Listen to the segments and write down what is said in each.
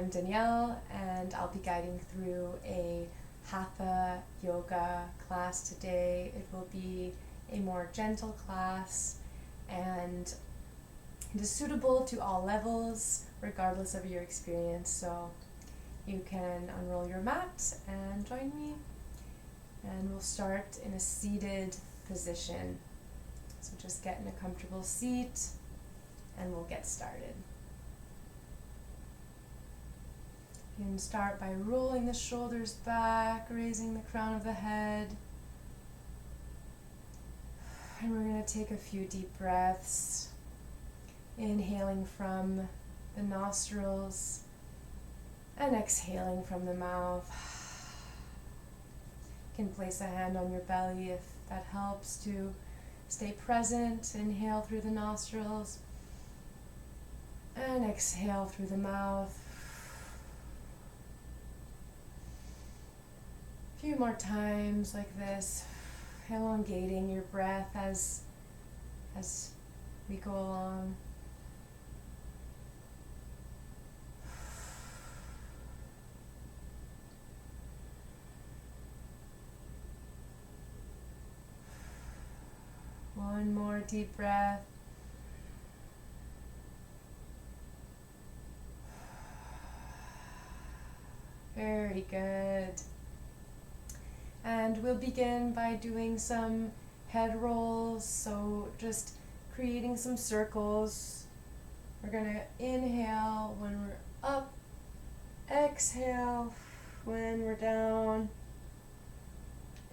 I'm Danielle, and I'll be guiding through a Hatha yoga class today. It will be a more gentle class, and it is suitable to all levels, regardless of your experience. So you can unroll your mat and join me, and we'll start in a seated position. So just get in a comfortable seat, and we'll get started. You can start by rolling the shoulders back, raising the crown of the head. And we're going to take a few deep breaths, inhaling from the nostrils and exhaling from the mouth. You can place a hand on your belly if that helps to stay present. Inhale through the nostrils and exhale through the mouth. A few more times like this, elongating your breath as we go along. One more deep breath. Very good. And we'll begin by doing some head rolls, so just creating some circles. We're going to inhale when we're up, exhale when we're down,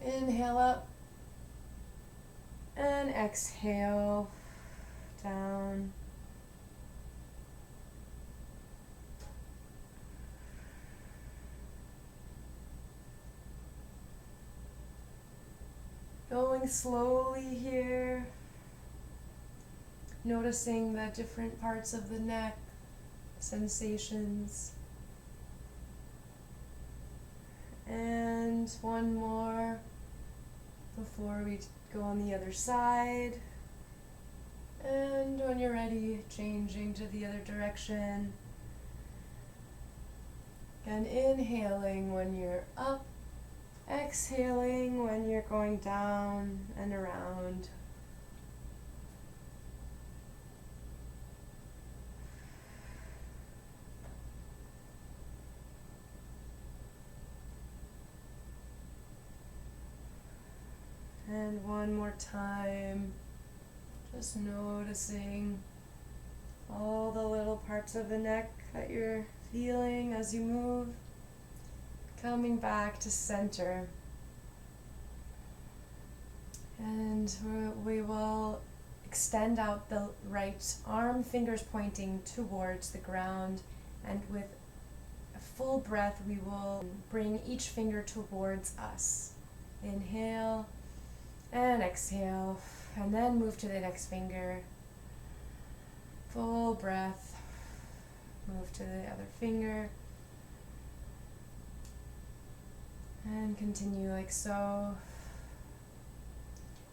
inhale up, and exhale down. Going slowly here, noticing the different parts of the neck, sensations. And one more before we go on the other side. And when you're ready, changing to the other direction. And inhaling when you're up. Exhaling when you're going down and around. And one more time, just noticing all the little parts of the neck that you're feeling as you move. Coming back to center, and we will extend out the right arm, fingers pointing towards the ground, and with a full breath we will bring each finger towards us. Inhale and exhale, and then move to the next finger. Full breath, move to the other finger. And continue like so.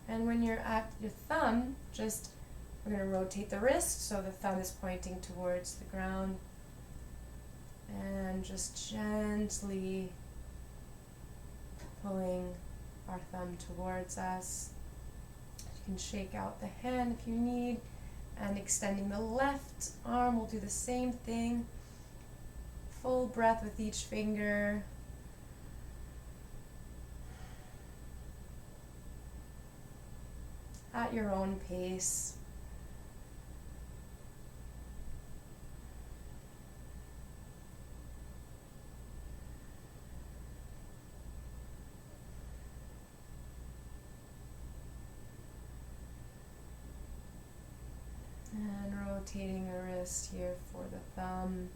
And when you're at your thumb, we're going to rotate the wrist so the thumb is pointing towards the ground. And just gently pulling our thumb towards us. You can shake out the hand if you need. And extending the left arm, we'll do the same thing. Full breath with each finger. At your own pace. And rotating the wrist here for the thumb.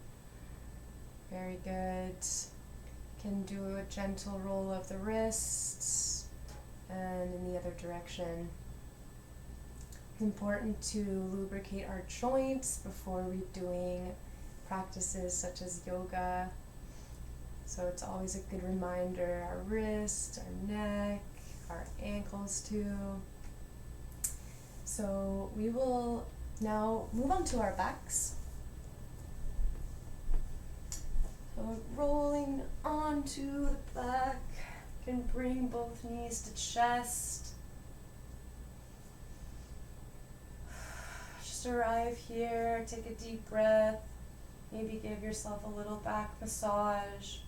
Very good. Can do a gentle roll of the wrists and in the other direction. It's important to lubricate our joints before we're doing practices such as yoga. So it's always a good reminder, our wrists, our neck, our ankles too. So we will now move on to our backs. So rolling onto the back, you can bring both knees to chest. Just arrive here, take a deep breath, maybe give yourself a little back massage.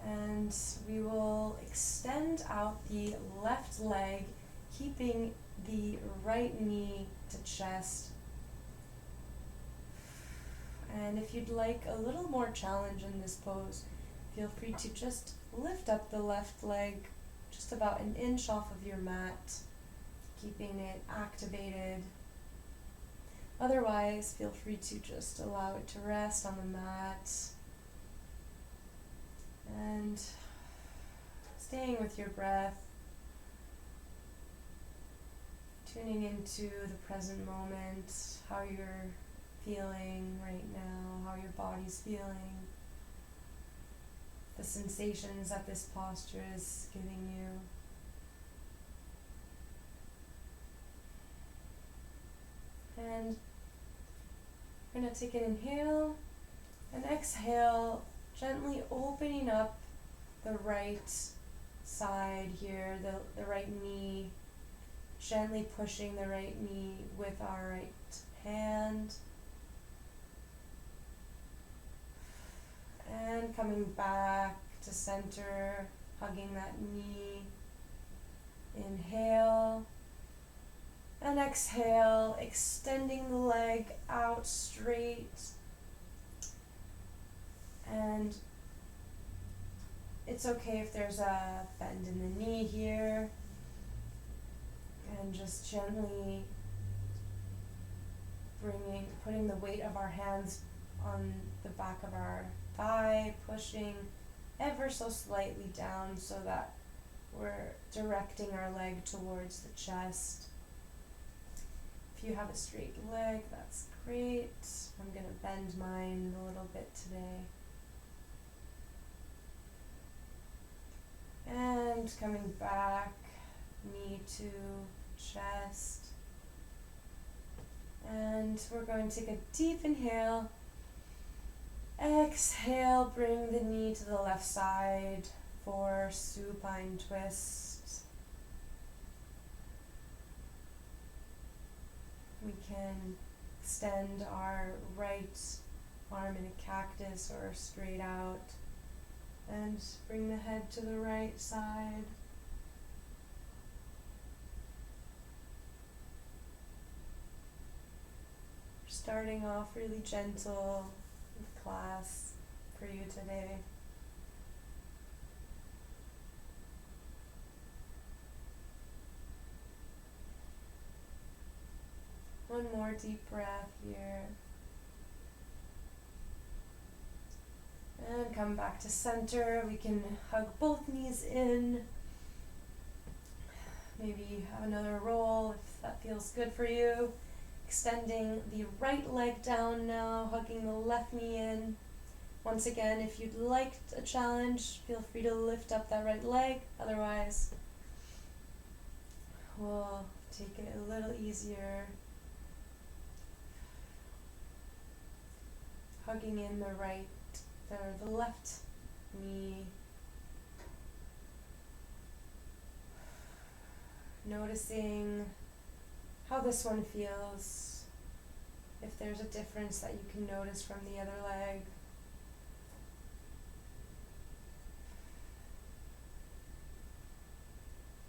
And we will extend out the left leg, keeping the right knee to chest. And if you'd like a little more challenge in this pose, feel free to just lift up the left leg just about an inch off of your mat, keeping it activated. Otherwise, feel free to just allow it to rest on the mat. And staying with your breath, tuning into the present moment, how you're feeling right now, how your body's feeling, the sensations that this posture is giving you. And we're going to take an inhale and exhale, gently opening up the right side here, the right knee, gently pushing the right knee with our right hand. And coming back to center, hugging that knee. Inhale. And exhale, extending the leg out straight. And it's okay if there's a bend in the knee here. And just gently putting the weight of our hands on the back of our thigh, pushing ever so slightly down so that we're directing our leg towards the chest. If you have a straight leg, that's great. I'm going to bend mine a little bit today. And coming back, knee to chest. And we're going to take a deep inhale. Exhale, bring the knee to the left side for supine twist. We can extend our right arm in a cactus or straight out and bring the head to the right side. Starting off really gentle with class for you today. One more deep breath here. And come back to center. We can hug both knees in. Maybe have another roll if that feels good for you. Extending the right leg down now, hugging the left knee in. Once again, if you'd like a challenge, feel free to lift up that right leg. Otherwise, we'll take it a little easier. Hugging in the left knee. Noticing how this one feels, if there's a difference that you can notice from the other leg.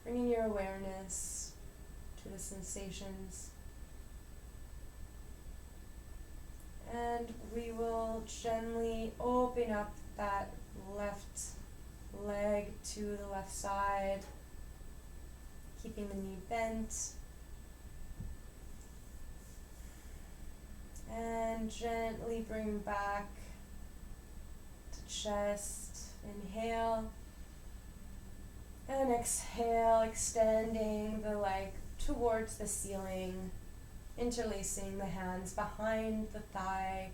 Bringing your awareness to the sensations. And we will gently open up that left leg to the left side, keeping the knee bent. And gently bring back to chest. Inhale. And exhale, extending the leg towards the ceiling, interlacing the hands behind the thigh,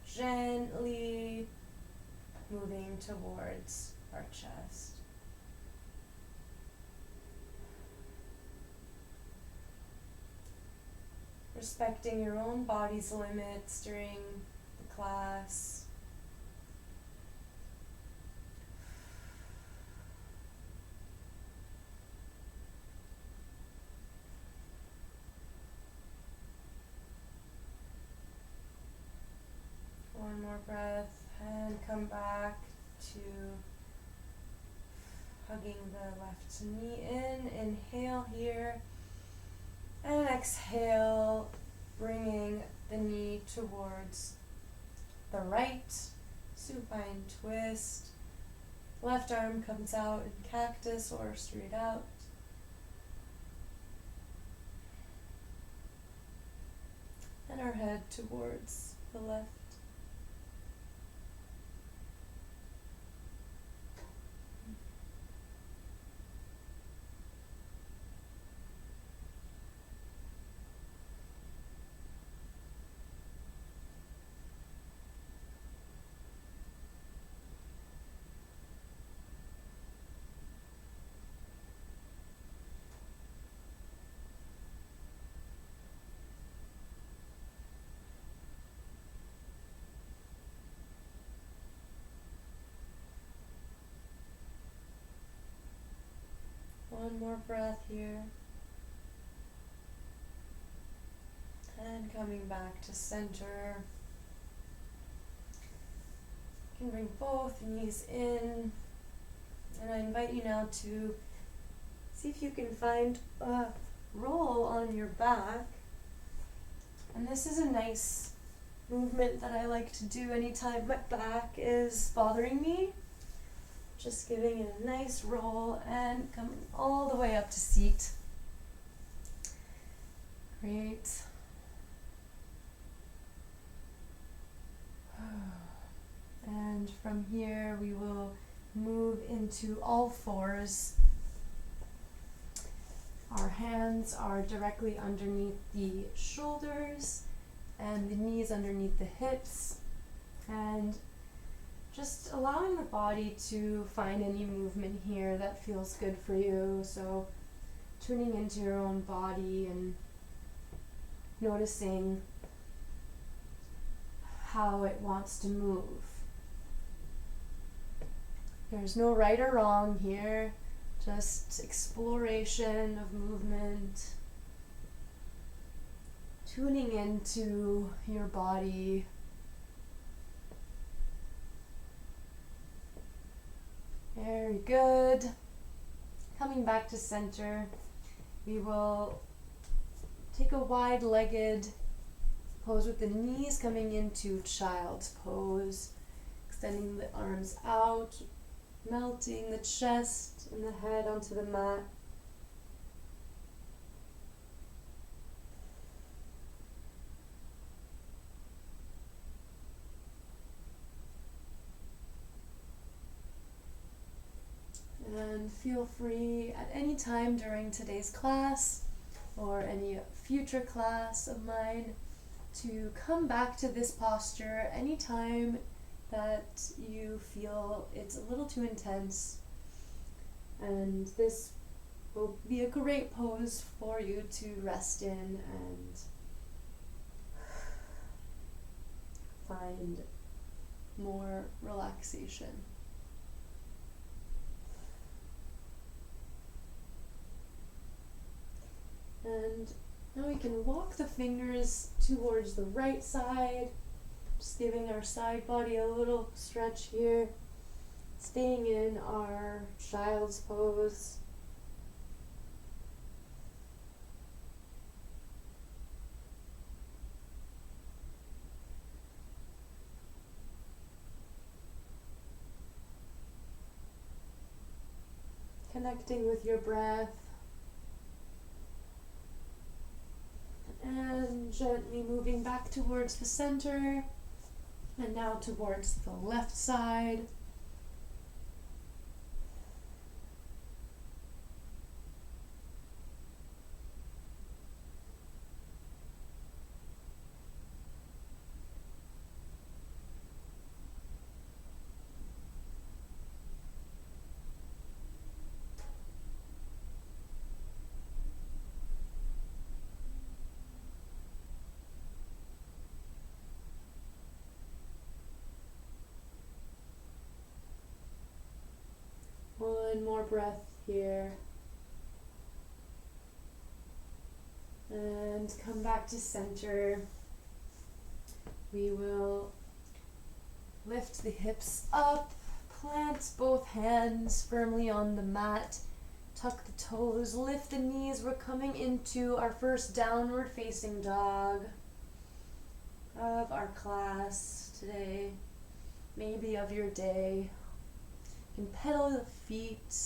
gently moving towards our chest. For respecting your own body's limits during the class. One more breath and come back to hugging the left knee in. Inhale here and exhale, bringing the knee towards the right. Supine twist. Left arm comes out in cactus or straight out. And our head towards the left. One more breath here. And coming back to center. You can bring both knees in. And I invite you now to see if you can find a roll on your back. And this is a nice movement that I like to do anytime my back is bothering me. Just giving it a nice roll and coming all the way up to seat. Great. And from here we will move into all fours. Our hands are directly underneath the shoulders and the knees underneath the hips. And just allowing the body to find any movement here that feels good for you. So tuning into your own body and noticing how it wants to move. There's no right or wrong here, just exploration of movement, tuning into your body. Very good. Coming back to center, we will take a wide-legged pose with the knees coming into child's pose, extending the arms out, melting the chest and the head onto the mat. And feel free at any time during today's class or any future class of mine to come back to this posture anytime that you feel it's a little too intense. And this will be a great pose for you to rest in and find more relaxation. And now we can walk the fingers towards the right side, just giving our side body a little stretch here, staying in our child's pose. Connecting with your breath. And gently moving back towards the center, and now towards the left side. One more breath here. And come back to center. We will lift the hips up, plant both hands firmly on the mat, tuck the toes, lift the knees. We're coming into our first downward facing dog of our class today, maybe of your day. You can pedal the feet,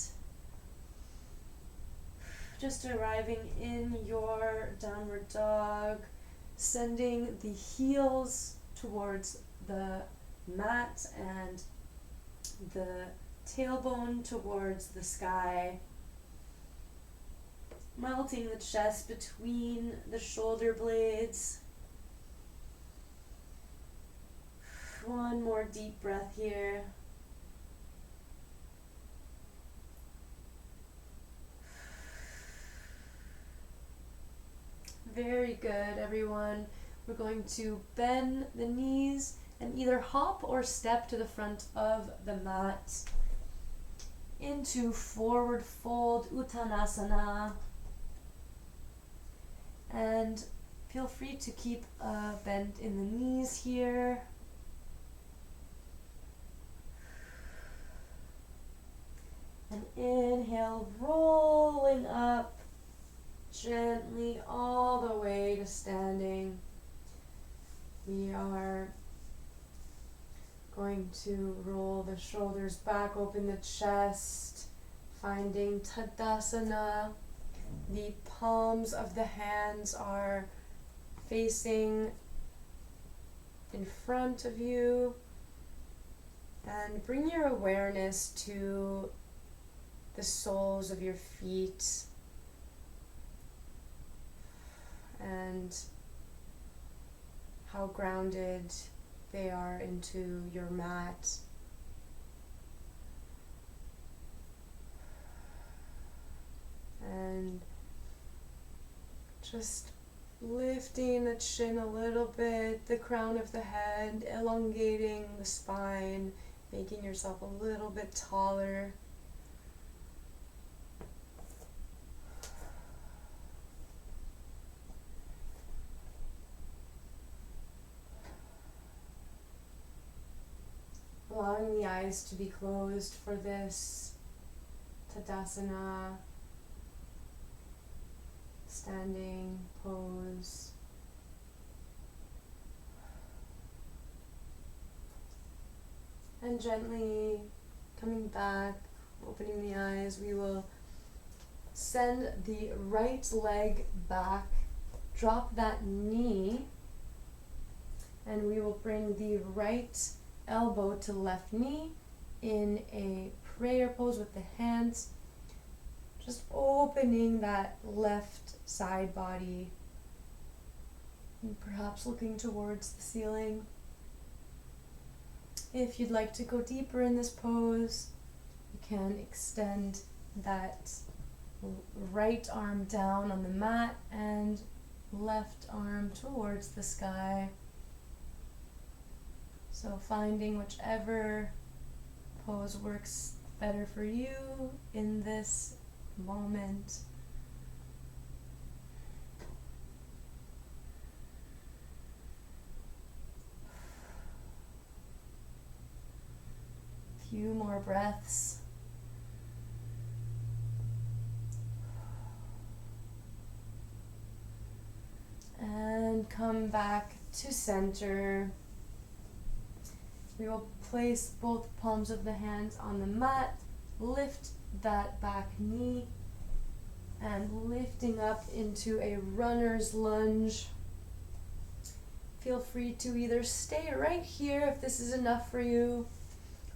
just arriving in your downward dog, sending the heels towards the mat and the tailbone towards the sky, melting the chest between the shoulder blades. One more deep breath here. Very good, everyone. We're going to bend the knees and either hop or step to the front of the mat into forward fold Uttanasana. And feel free to keep a bend in the knees here. And inhale, rolling up gently all the way to standing. We are going to roll the shoulders back, open the chest, finding Tadasana. The palms of the hands are facing in front of you. And bring your awareness to the soles of your feet and how grounded they are into your mat. And just lifting the chin a little bit, the crown of the head, elongating the spine, making yourself a little bit taller. Allowing the eyes to be closed for this Tadasana, standing pose. And gently coming back, opening the eyes, we will send the right leg back, drop that knee, and we will bring the right elbow to left knee in a prayer pose with the hands, just opening that left side body and perhaps looking towards the ceiling. If you'd like to go deeper in this pose, you can extend that right arm down on the mat and left arm towards the sky. So finding whichever pose works better for you in this moment. Few more breaths. And come back to center. We will place both palms of the hands on the mat, lift that back knee, and lifting up into a runner's lunge. Feel free to either stay right here if this is enough for you,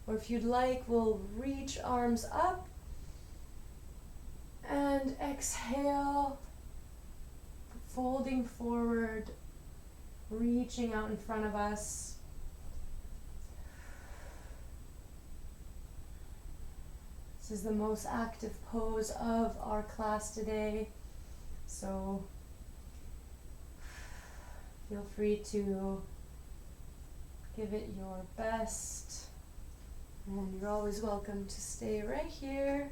or if you'd like, we'll reach arms up and exhale, folding forward, reaching out in front of us. This is the most active pose of our class today, so feel free to give it your best, and you're always welcome to stay right here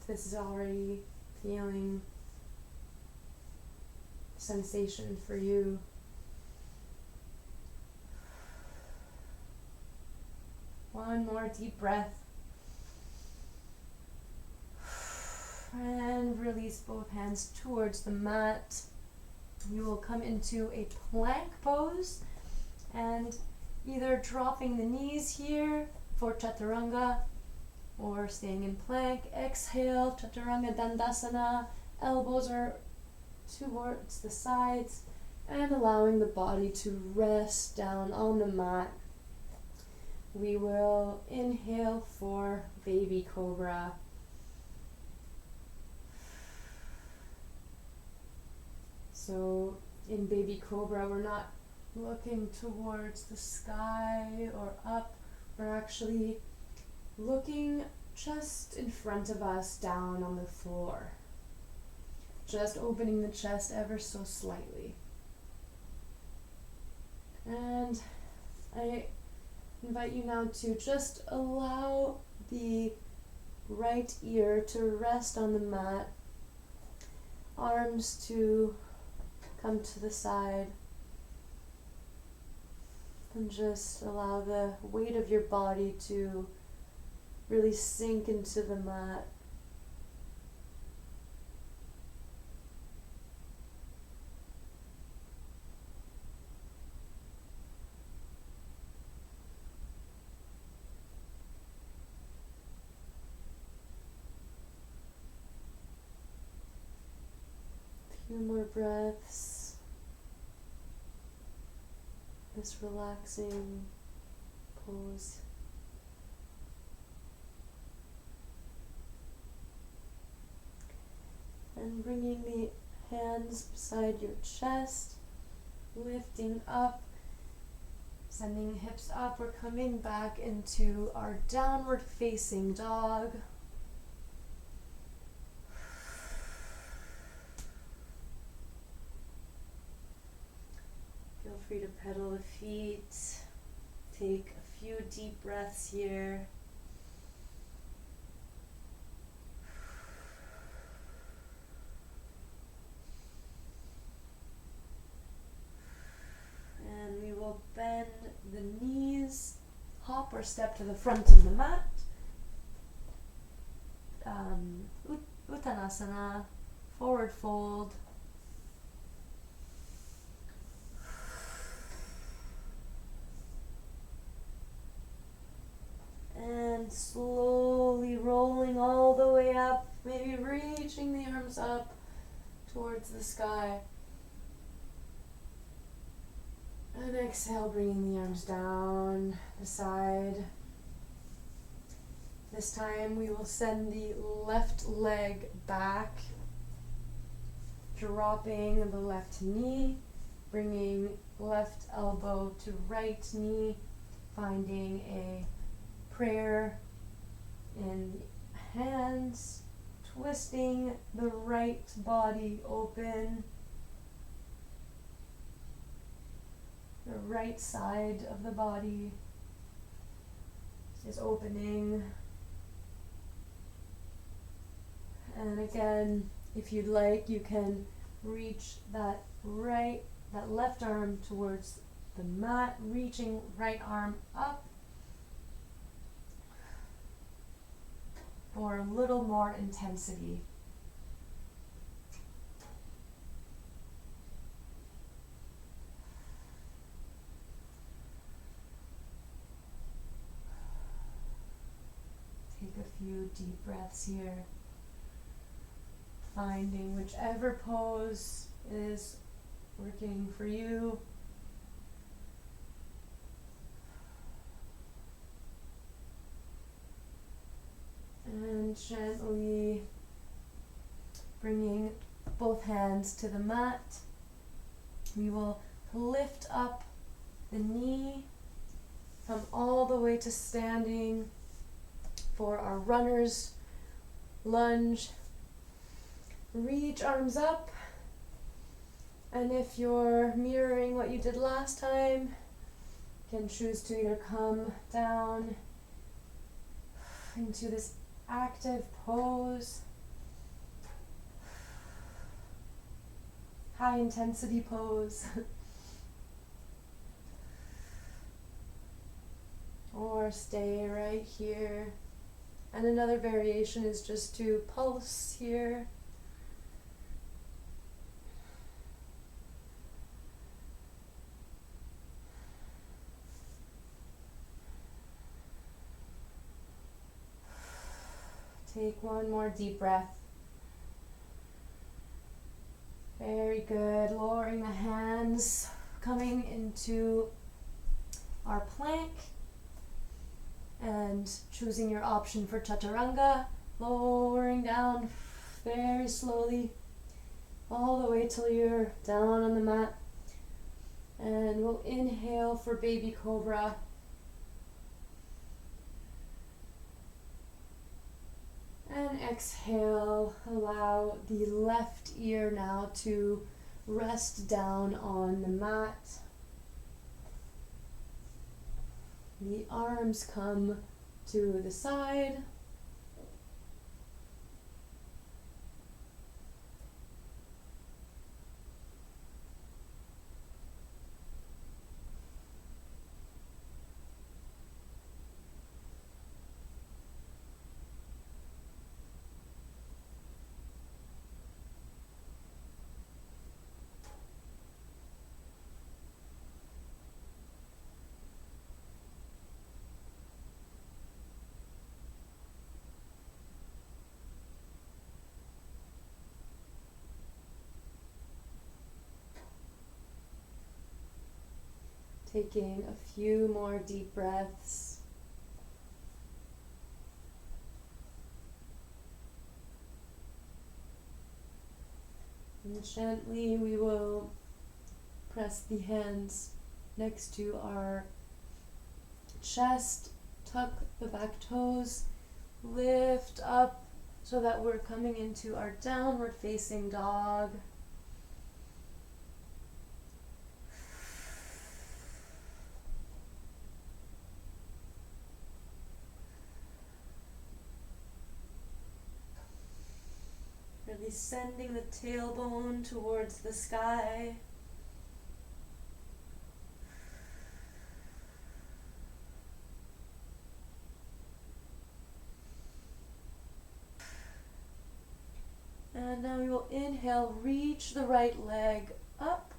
if this is already feeling sensation for you. One more deep breath. And release both hands towards the mat. You will come into a plank pose and either dropping the knees here for chaturanga or staying in plank. Exhale, chaturanga dandasana. Elbows are towards the sides and allowing the body to rest down on the mat. We will inhale for baby cobra. So in baby cobra, we're not looking towards the sky or up. We're actually looking just in front of us, down on the floor. Just opening the chest ever so slightly. And I invite you now to just allow the right ear to rest on the mat, arms to come to the side, and just allow the weight of your body to really sink into the mat. Few more breaths. This relaxing pose. And bringing the hands beside your chest, lifting up, sending hips up. We're coming back into our downward facing dog. Feel free to pedal the feet. Take a few deep breaths here. And we will bend the knees, hop or step to the front of the mat. Uttanasana, forward fold. And slowly rolling all the way up, maybe reaching the arms up towards the sky. And exhale, bringing the arms down the side. This time we will send the left leg back, dropping the left knee, bringing left elbow to right knee, finding a prayer in hands, twisting the right body open. The right side of the body is opening. And again, if you'd like, you can reach that left arm towards the mat, reaching right arm up for a little more intensity. Take a few deep breaths here, finding whichever pose is working for you. And gently bringing both hands to the mat, we will lift up the knee, come all the way to standing for our runner's lunge. Reach arms up, and if you're mirroring what you did last time, you can choose to either come down into this active pose high intensity pose. Or stay right here. And another variation is just to pulse here. Take one more deep breath. Very good. Lowering the hands, coming into our plank, and choosing your option for chaturanga, lowering down very slowly all the way till you're down on the mat. And we'll inhale for baby cobra. And exhale, allow the left ear now to rest down on the mat. The arms come to the side. Taking a few more deep breaths. And gently we will press the hands next to our chest, tuck the back toes, lift up so that we're coming into our downward facing dog. Really sending the tailbone towards the sky. And now we will inhale, reach the right leg up.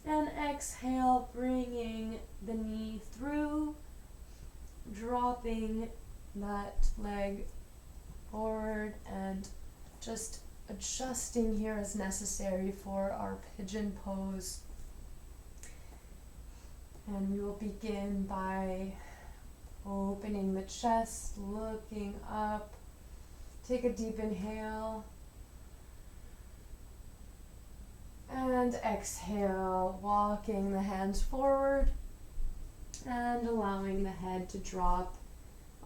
And exhale, bringing the knee through, dropping that leg forward and just adjusting here as necessary for our pigeon pose. And we will begin by opening the chest, looking up. Take a deep inhale. And exhale, walking the hands forward and allowing the head to drop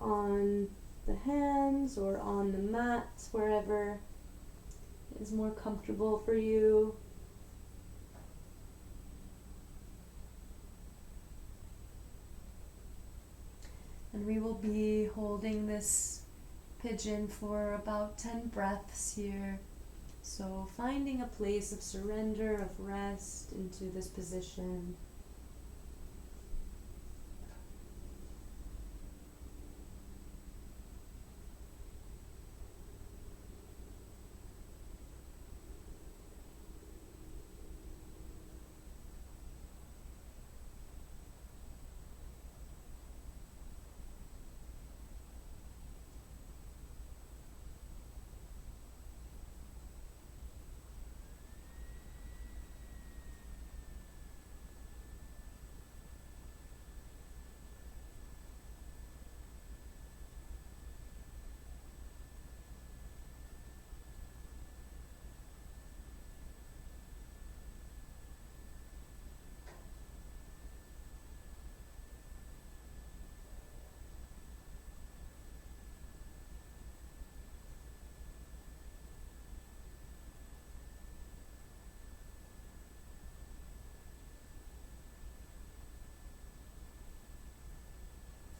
on the hands or on the mats, wherever is more comfortable for you. And we will be holding this pigeon for about 10 breaths here. So finding a place of surrender, of rest into this position.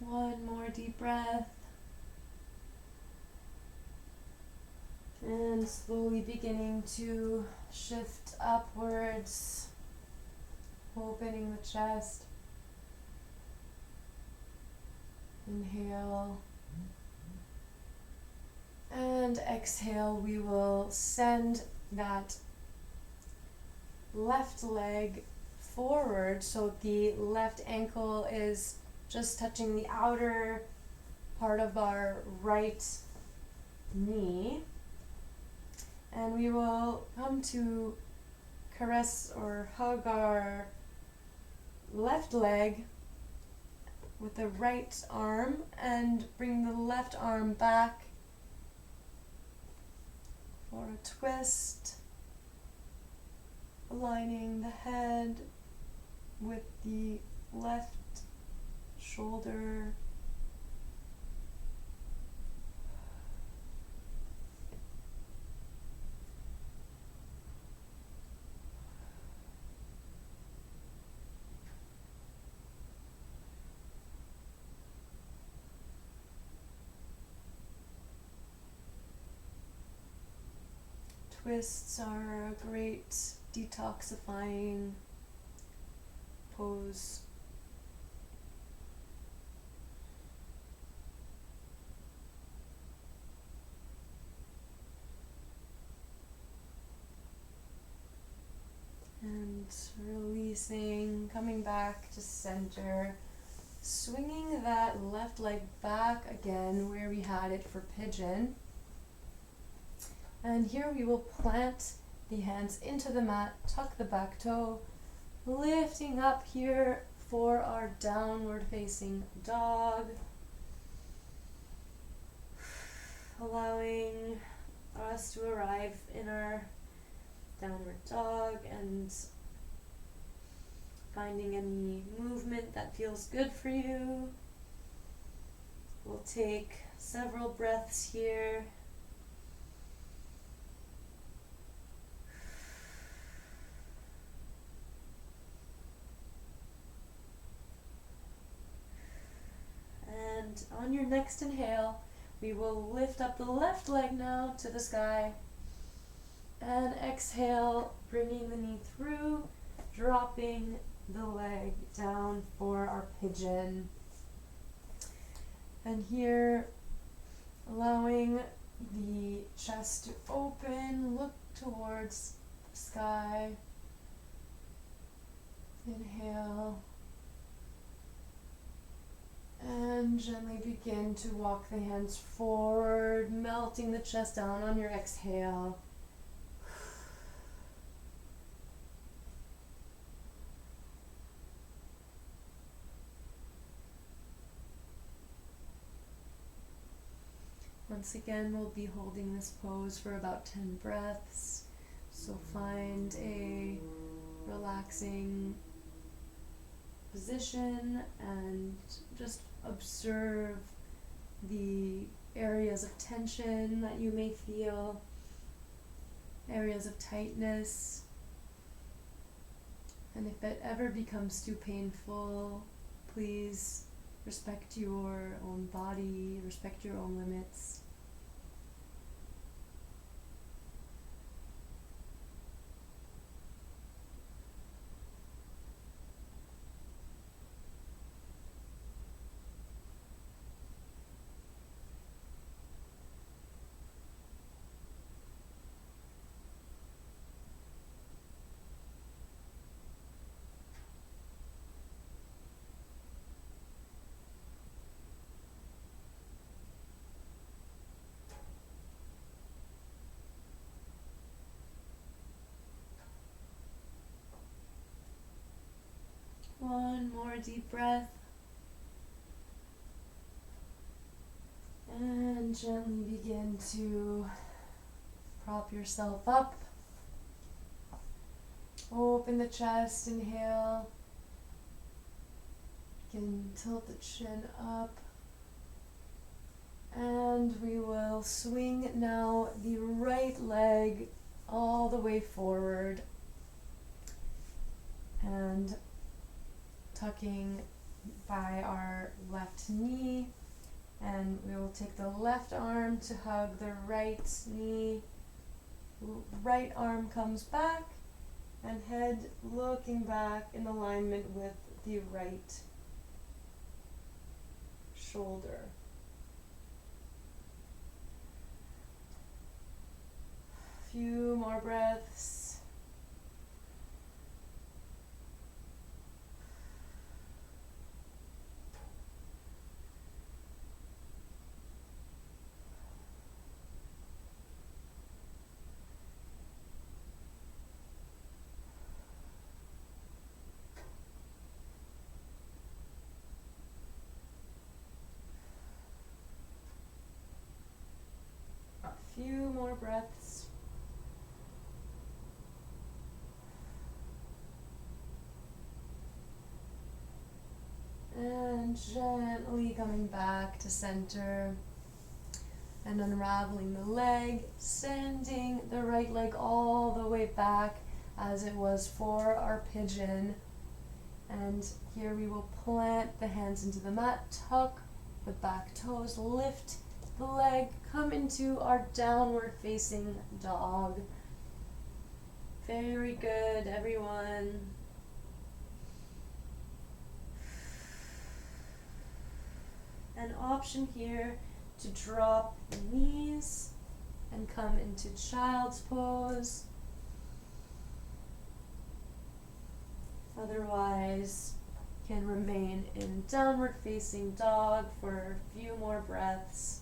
One more deep breath. And slowly beginning to shift upwards, opening the chest. Inhale. And exhale, we will send that left leg forward so the left ankle is just touching the outer part of our right knee. And we will come to caress or hug our left leg with the right arm and bring the left arm back for a twist, aligning the head with the left shoulder. Twists are a great detoxifying pose. And releasing, coming back to center, swinging that left leg back again where we had it for pigeon. And here we will plant the hands into the mat, tuck the back toe, lifting up here for our downward facing dog. Allowing us to arrive in our downward dog and finding any movement that feels good for you. We'll take several breaths here. And on your next inhale, we will lift up the left leg now to the sky. And exhale, bringing the knee through, dropping the leg down for our pigeon. And here, allowing the chest to open, look towards the sky. Inhale. And gently begin to walk the hands forward, melting the chest down on your exhale. Once again, we'll be holding this pose for about 10 breaths. So find a relaxing position and just observe the areas of tension that you may feel, areas of tightness. And if it ever becomes too painful, please respect your own body, respect your own limits. One more deep breath. And gently begin to prop yourself up. Open the chest, inhale. Begin to tilt the chin up. And we will swing now the right leg all the way forward. And tucking by our left knee, and we will take the left arm to hug the right knee, Right arm comes back and head looking back in alignment with the right shoulder. Few more breaths. Few more breaths. And gently coming back to center and unraveling the leg, sending the right leg all the way back as it was for our pigeon. And here we will plant the hands into the mat, tuck the back toes, lift the leg, come into our downward facing dog. Very good, everyone. An option here to drop the knees and come into child's pose. Otherwise, can remain in downward facing dog for a few more breaths.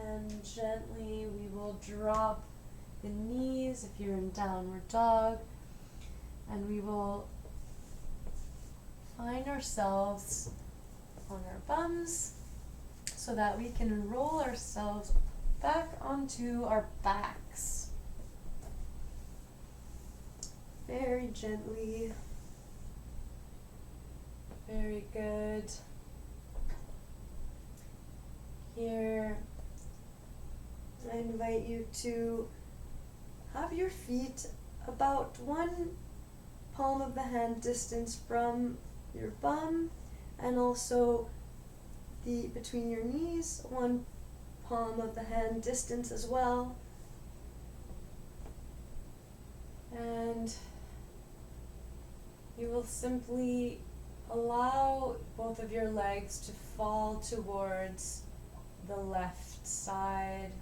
And gently we will drop the knees if you're in downward dog, and we will find ourselves on our bums so that we can roll ourselves back onto our backs. Very gently. Very good. Here, I invite you to have your feet about one palm of the hand distance from your bum, and also between your knees, one palm of the hand distance as well. And you will simply allow both of your legs to fall towards the left side.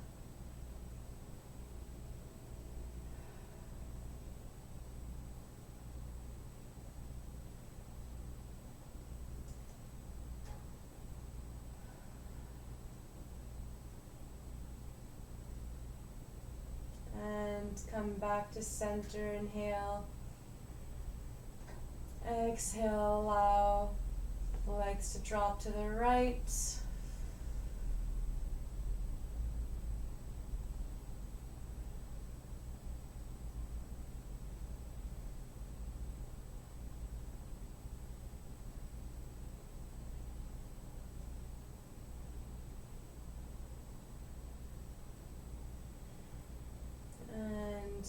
And come back to center, inhale. Exhale, allow the legs to drop to the right. And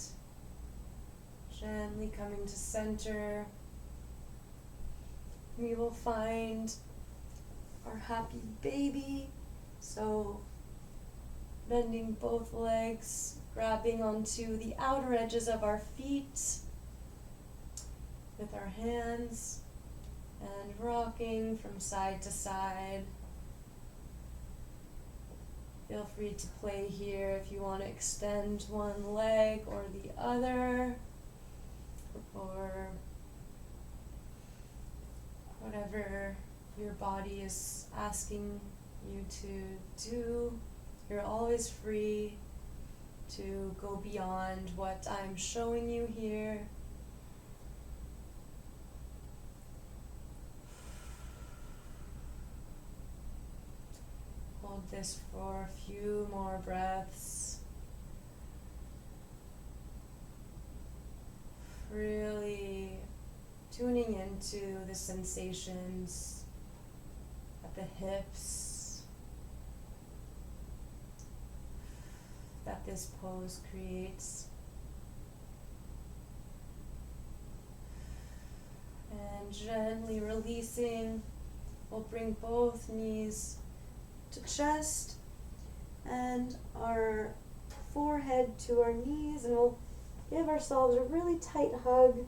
gently coming to center, we will find our happy baby. So bending both legs, grabbing onto the outer edges of our feet with our hands, and rocking from side to side. Feel free to play here if you want to extend one leg or the other, or whatever your body is asking you to do. You're always free to go beyond what I'm showing you here. Hold this for a few more breaths. Really tuning into the sensations at the hips that this pose creates. And gently releasing, we'll bring both knees to chest and our forehead to our knees, and we'll give ourselves a really tight hug,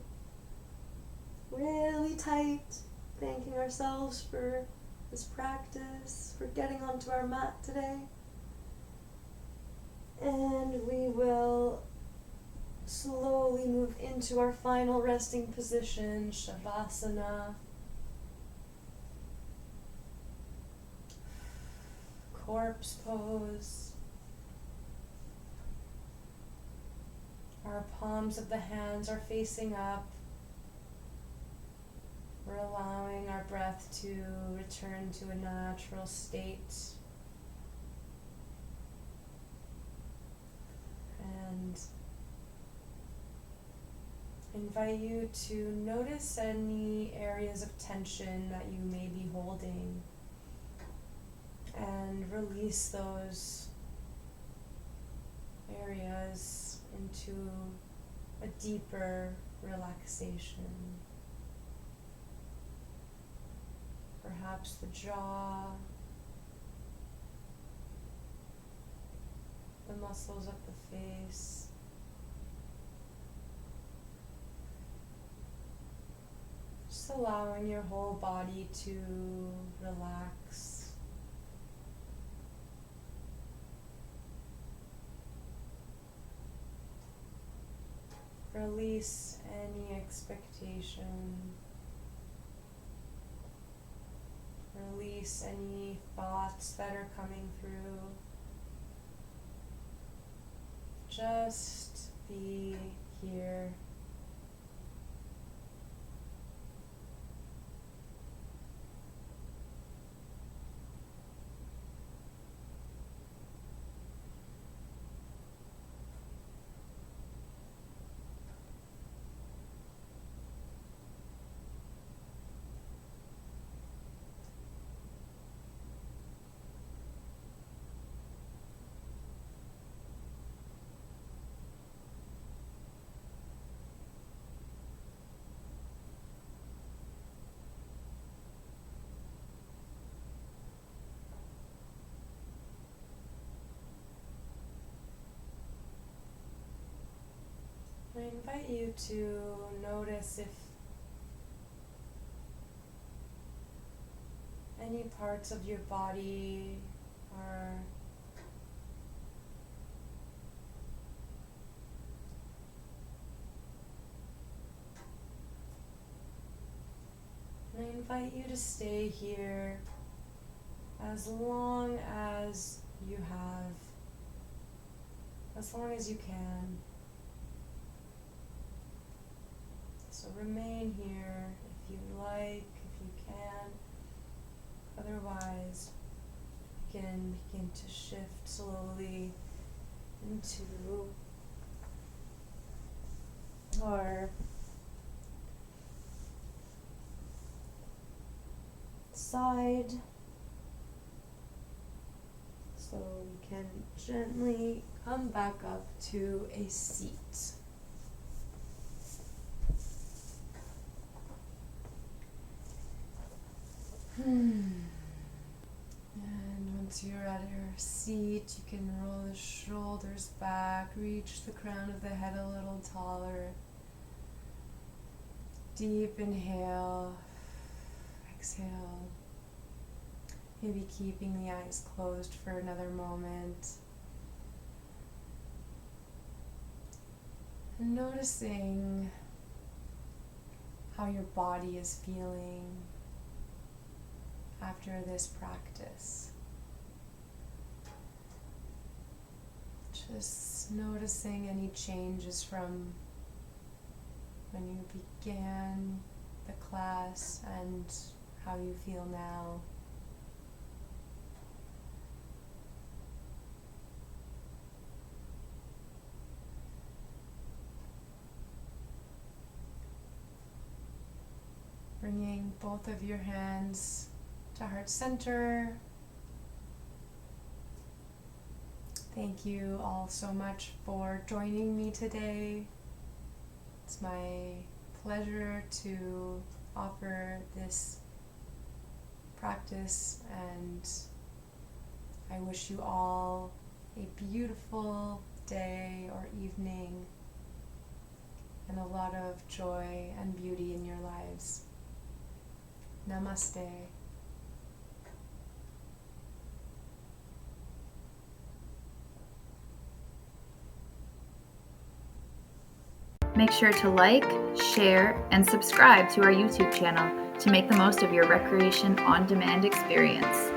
really tight, thanking ourselves for this practice, for getting onto our mat today. And we will slowly move into our final resting position, Shavasana. Corpse pose. Our palms of the hands are facing up. We're allowing our breath to return to a natural state. And I invite you to notice any areas of tension that you may be holding and release those areas into a deeper relaxation. Perhaps the jaw, the muscles of the face, just allowing your whole body to relax. Release any expectation. Release any thoughts that are coming through. Just be here. I invite you to notice if any parts of your body are and I invite you to stay here as long as you have, as long as you can. So remain here if you'd like, if you can. Otherwise, you can begin to shift slowly into our side. So we can gently come back up to a seat. And once you're at your seat, you can roll the shoulders back, reach the crown of the head a little taller. Deep inhale, exhale. Maybe keeping the eyes closed for another moment. And noticing how your body is feeling after this practice. Just noticing any changes from when you began the class and how you feel now. Bringing both of your hands to heart center. Thank you all so much for joining me today. It's my pleasure to offer this practice, and I wish you all a beautiful day or evening and a lot of joy and beauty in your lives. Namaste. Make sure to like, share, and subscribe to our YouTube channel to make the most of your recreation on demand experience.